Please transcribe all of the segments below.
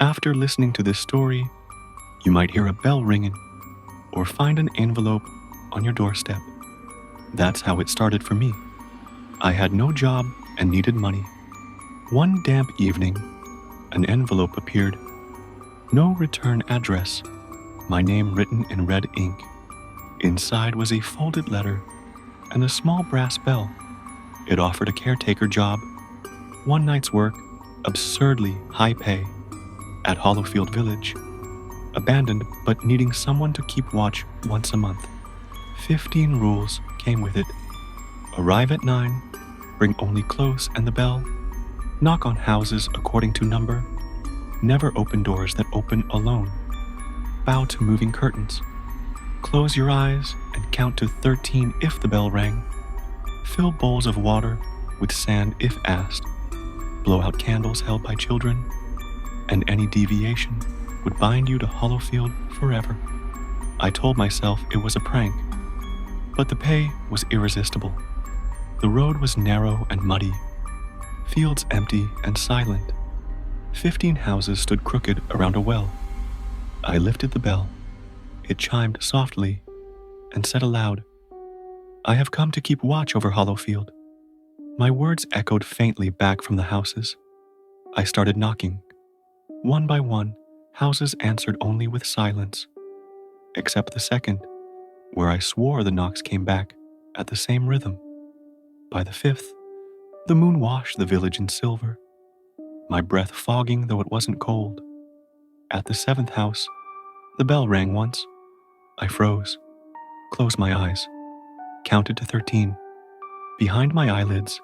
After listening to this story, you might hear a bell ringing or find an envelope on your doorstep. That's how it started for me. I had no job and needed money. One damp evening, an envelope appeared. No return address, my name written in red ink. Inside was a folded letter and a small brass bell. It offered a caretaker job, one night's work, absurdly high pay, at Hollowfield Village, abandoned but needing someone to keep watch once a month. 15 rules came with it. Arrive at 9, bring only clothes and the bell, knock on houses according to number, never open doors that open alone, bow to moving curtains, close your eyes and count to 13 if the bell rang, fill bowls of water with sand if asked, blow out candles held by children, and any deviation would bind you to Hollowfield forever. I told myself it was a prank, but the pay was irresistible. The road was narrow and muddy, fields empty and silent. 15 houses stood crooked around a well. I lifted the bell. It chimed softly and said aloud, "I have come to keep watch over Hollowfield." My words echoed faintly back from the houses. I started knocking. One by one, houses answered only with silence, except the second, where I swore the knocks came back at the same rhythm. By the fifth, the moon washed the village in silver, my breath fogging though it wasn't cold. At the 7th house, the bell rang once. I froze, closed my eyes, counted to 13. Behind my eyelids,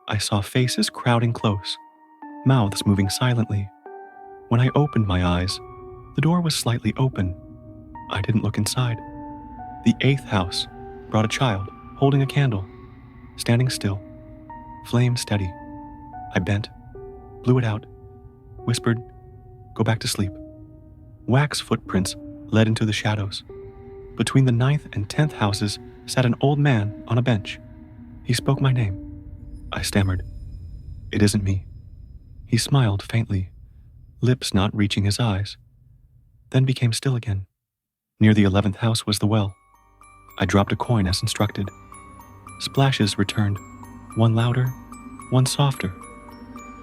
I saw faces crowding close, mouths moving silently. When I opened my eyes, the door was slightly open. I didn't look inside. The 8th house brought a child holding a candle, standing still, flame steady. I bent, blew it out, whispered, "Go back to sleep." Wax footprints led into the shadows. Between the 9th and 10th houses sat an old man on a bench. He spoke my name. I stammered, "It isn't me." He smiled faintly, lips not reaching his eyes, then became still again. Near the 11th house was the well. I dropped a coin as instructed. Splashes returned, one louder, one softer,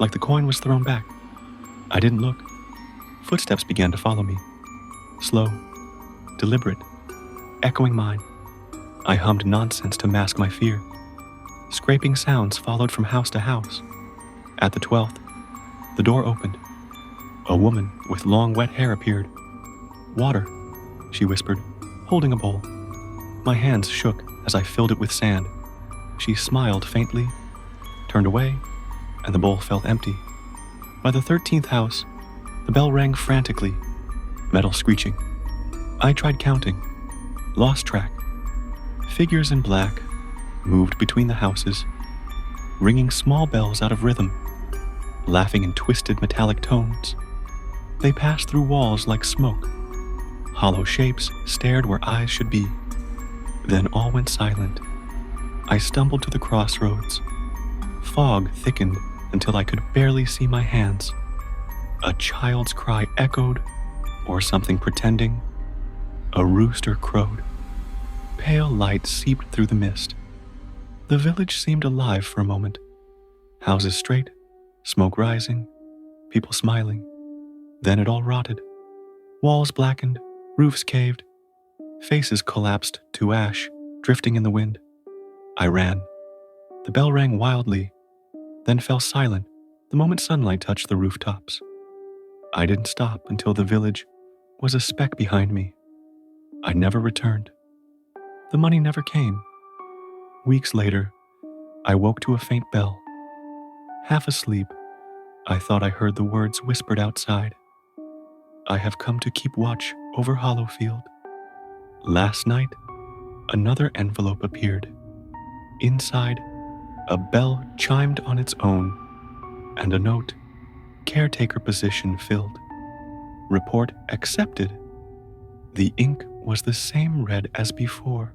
like the coin was thrown back. I didn't look. Footsteps began to follow me, slow, deliberate, echoing mine. I hummed nonsense to mask my fear. Scraping sounds followed from house to house. At the 12th, the door opened. A woman with long wet hair appeared. "Water," she whispered, holding a bowl. My hands shook as I filled it with sand. She smiled faintly, turned away, and the bowl felt empty. By the 13th house, the bell rang frantically, metal screeching. I tried counting, lost track. Figures in black moved between the houses, ringing small bells out of rhythm, laughing in twisted metallic tones. They passed through walls like smoke. Hollow shapes stared where eyes should be. Then all went silent. I stumbled to the crossroads. Fog thickened until I could barely see my hands. A child's cry echoed, or something pretending. A rooster crowed. Pale light seeped through the mist. The village seemed alive for a moment. Houses straight, smoke rising, people smiling. Then it all rotted. Walls blackened, roofs caved, faces collapsed to ash, drifting in the wind. I ran. The bell rang wildly, then fell silent the moment sunlight touched the rooftops. I didn't stop until the village was a speck behind me. I never returned. The money never came. Weeks later, I woke to a faint bell. Half asleep, I thought I heard the words whispered outside. "I have come to keep watch over Hollowfield." Last night, another envelope appeared. Inside, a bell chimed on its own, and a note, "Caretaker position filled. Report accepted." The ink was the same red as before.